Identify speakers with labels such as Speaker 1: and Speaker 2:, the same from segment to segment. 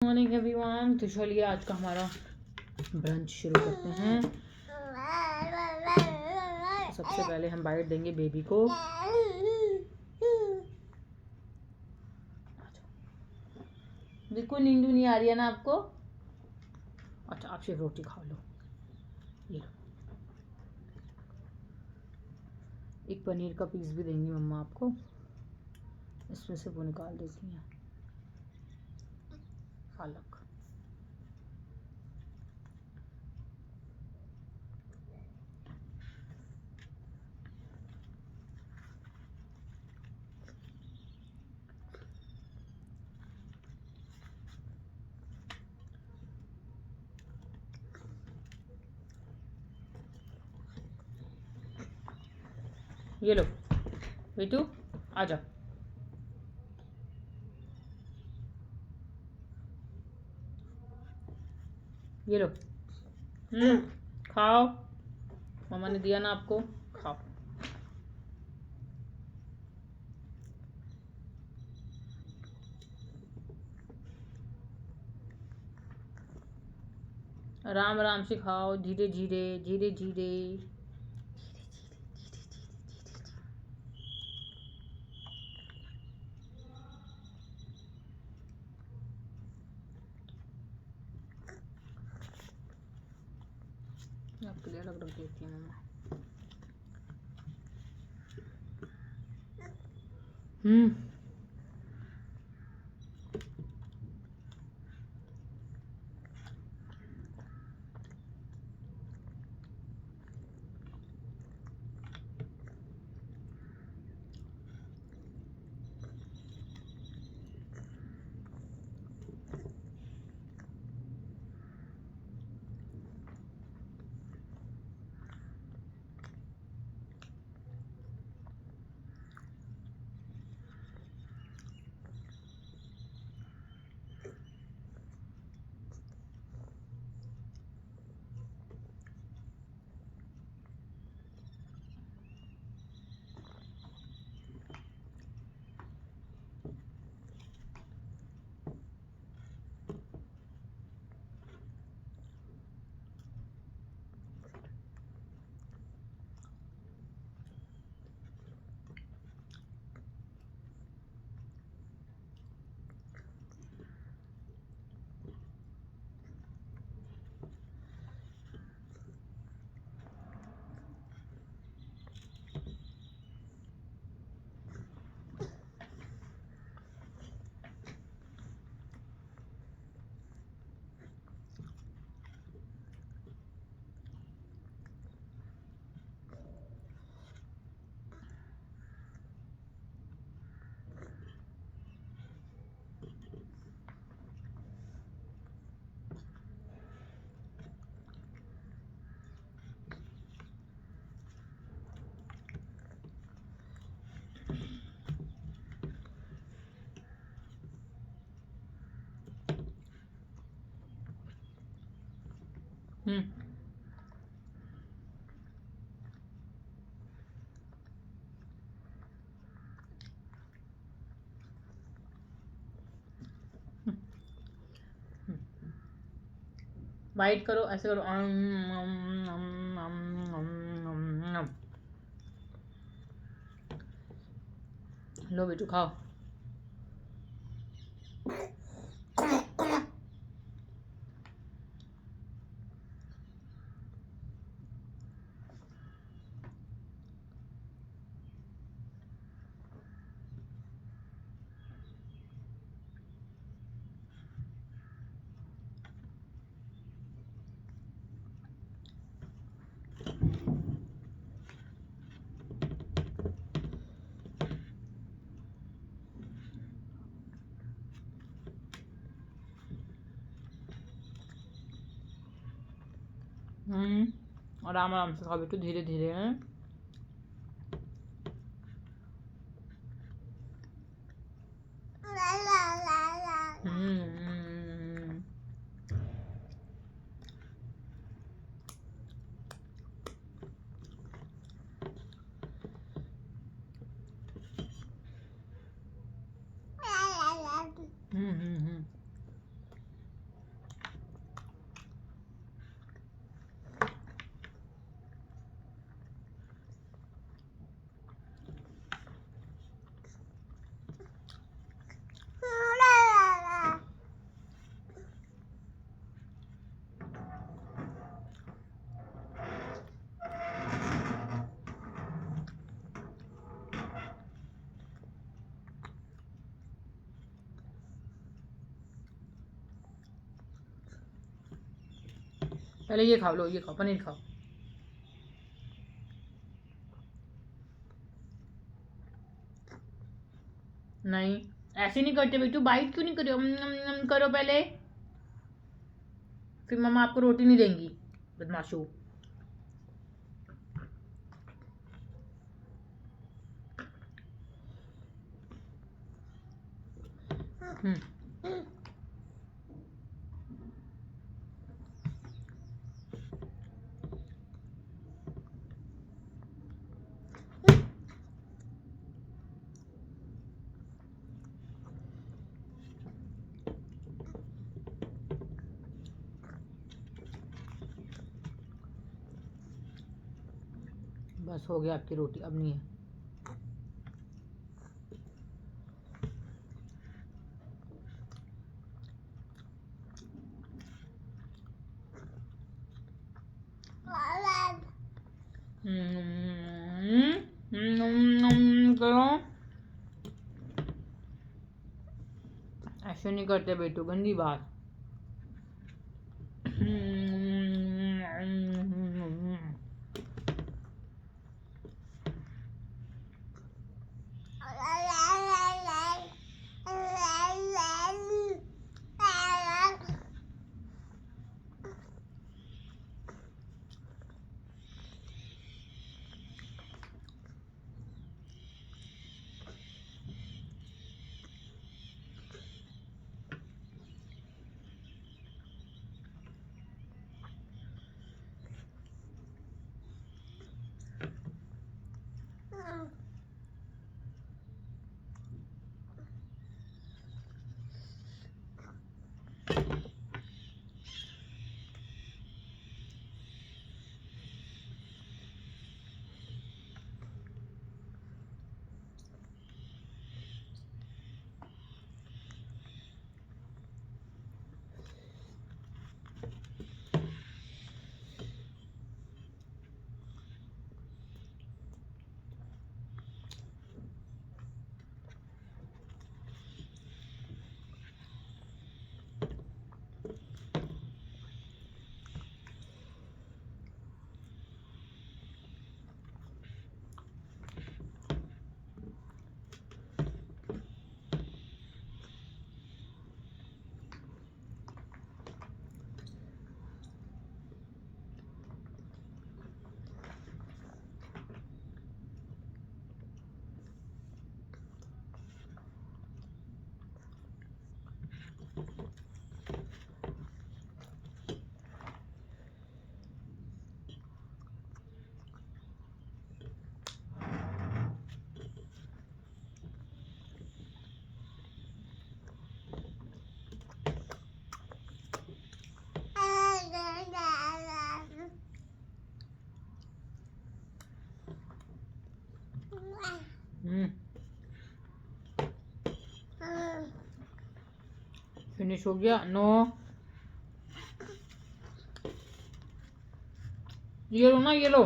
Speaker 1: Morning everyone. तो चलिए आज का हमारा ब्रंच शुरू करते हैं। सबसे पहले हम बाइट देंगे बेबी को। बिल्कुल नींद नहीं आ रही है ना आपको? अच्छा, आप सिर्फ रोटी खा लो। ये लो, एक पनीर का पीस भी देंगी मम्मा आपको, इसमें से वो निकाल देती हैं पालक। ये लो बेटू, आ जा। ये लो, खाओ, मम्मा ने दिया ना आपको, खाओ। आराम आराम से खाओ, धीरे धीरे धीरे धीरे। आपके लिए अलग रख देती हूँ मम्मा। बाइट करो, ऐसे करो। लो बेटू, खाओ। आराम आराम से खाओ बेटू, धीरे धीरे हैं। पहले ये खाओ, लो ये खाओ, पनीर खाओ। नहीं ऐसे नहीं करते बेटू, बाइट क्यों नहीं करो, करो पहले, फिर मम्मा आपको रोटी नहीं देंगी, बदमाशू। बस हो गया आपकी रोटी, अब नहीं है। करो, ऐसे नहीं करते बेटू, गंदी बात। फिनिश हो गया। नो, ये लो ना, ये लो।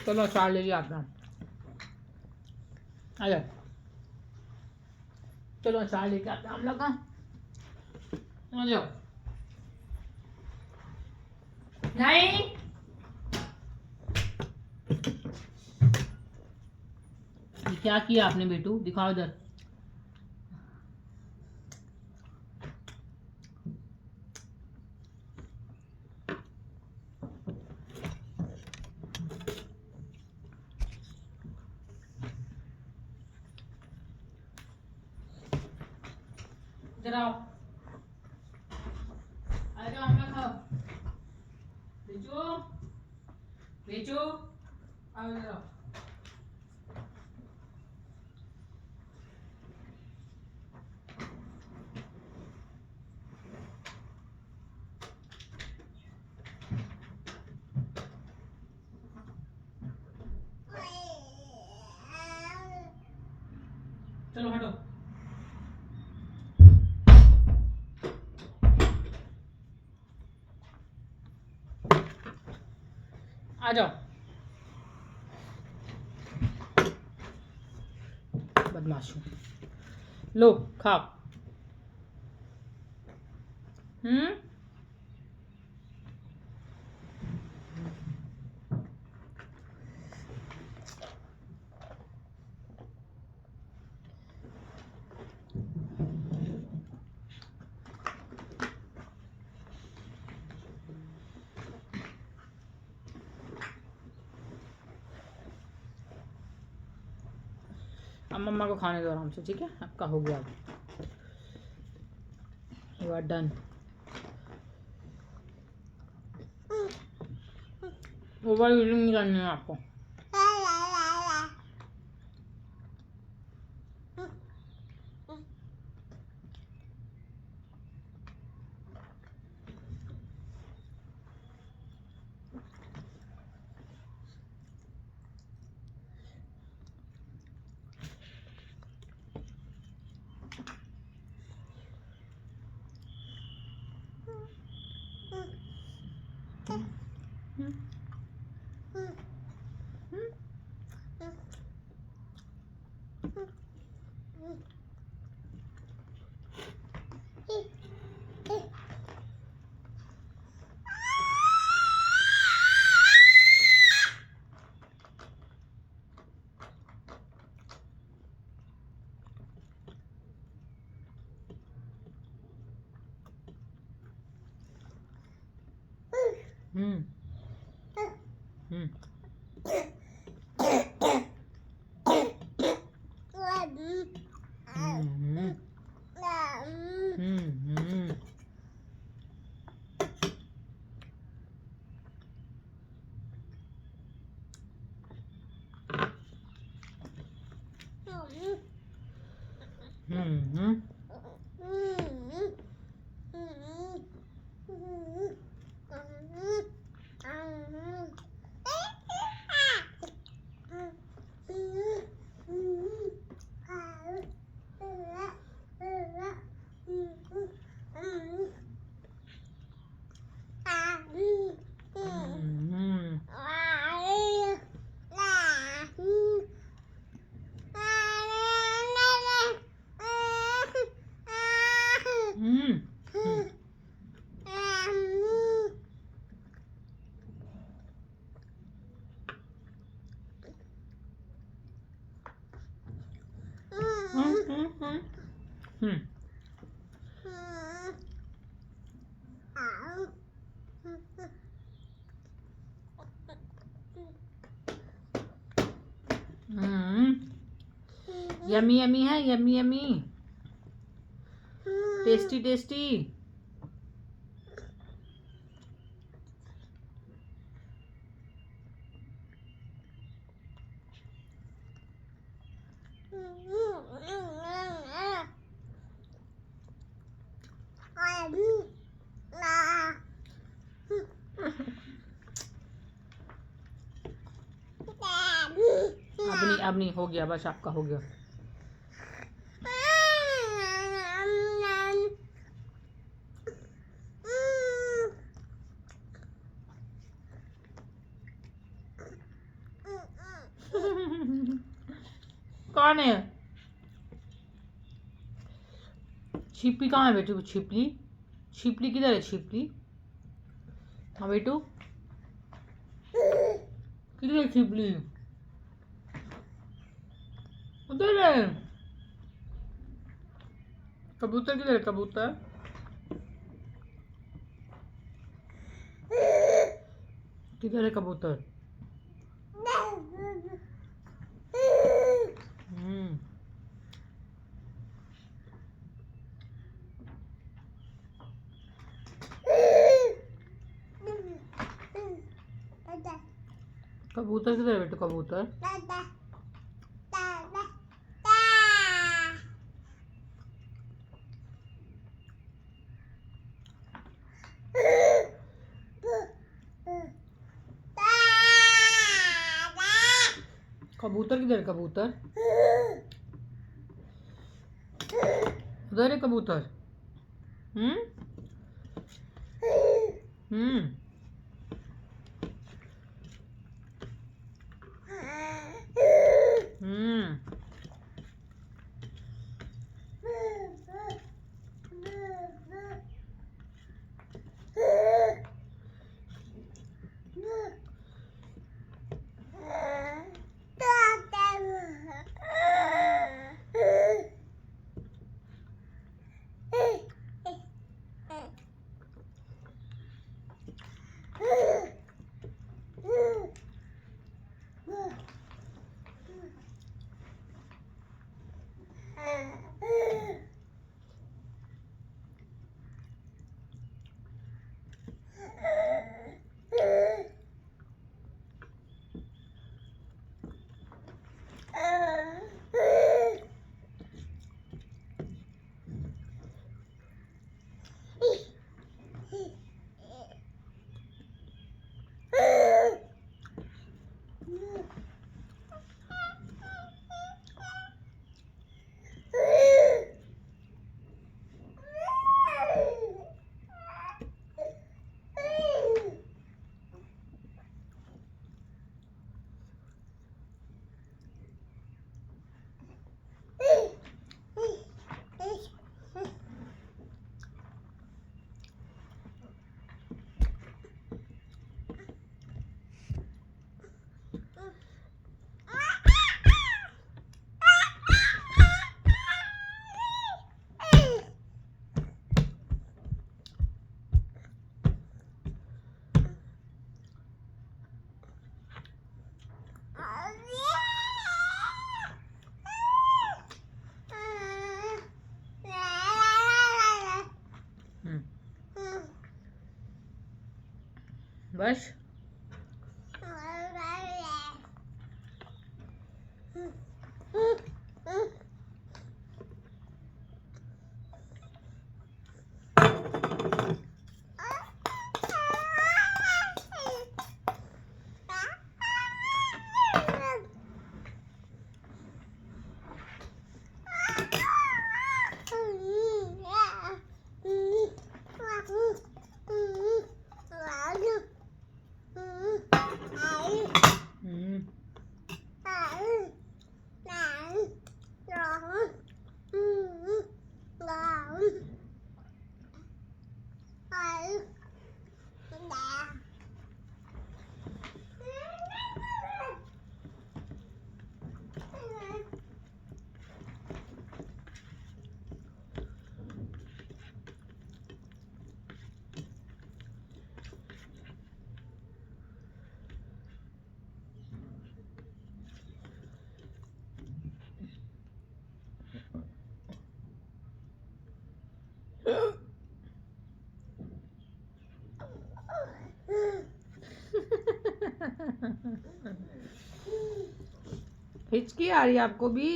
Speaker 1: चलो अचार ले लिया आपने, आ जाओ, चलो अचार लेके आते हैं हम लोग का, आ जाओ। नहीं, ये क्या किया आपने बेटू, दिखाओ इधर। इधर आओ, आ जाओ, हम लोग खाओ। बेचो, बेचो, आओ इधर आओ। चलो हटो। आ जाओ, बदमाशू। लो खाओ। अब मम्मा को खाने दो आराम से, ठीक है? आपका हो गया, you are done. Over using नहीं करनी है आपको। हम्म हम्म यमी यमी है, यमी यमी, टेस्टी टेस्टी। अब नहीं, हो गया, बस आपका हो गया। कौन है? छिपली कहाँ है बेटू? छिपली, छिपली किधर है? छिपली, हाँ बेटू, किधर है छिपली? उधर है। कबूतर किधर है? कबूतर किधर है? कबूतर कबूतर किधर है बेटू? कबूतर कबूतर किधर है? कबूतर उधर है कबूतर। हम्म हम्म हम्म बस हिचकी आ रही है आपको भी?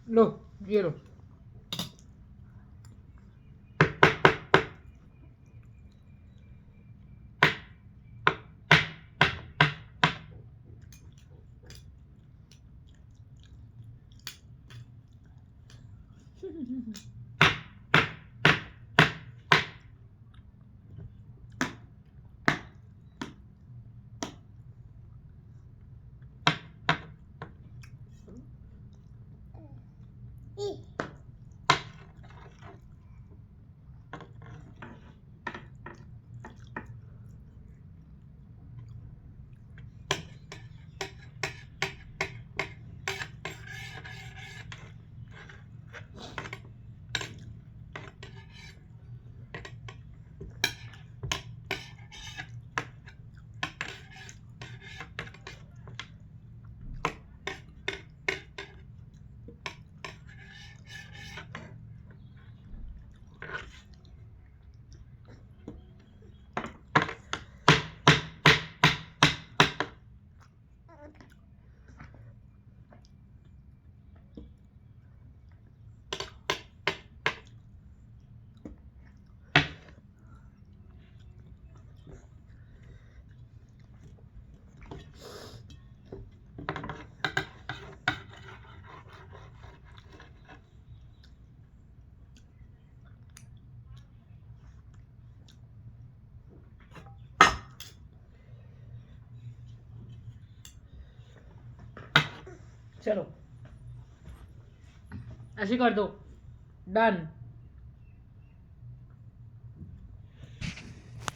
Speaker 1: लो ये लो। चलो ऐसे कर दो, डन।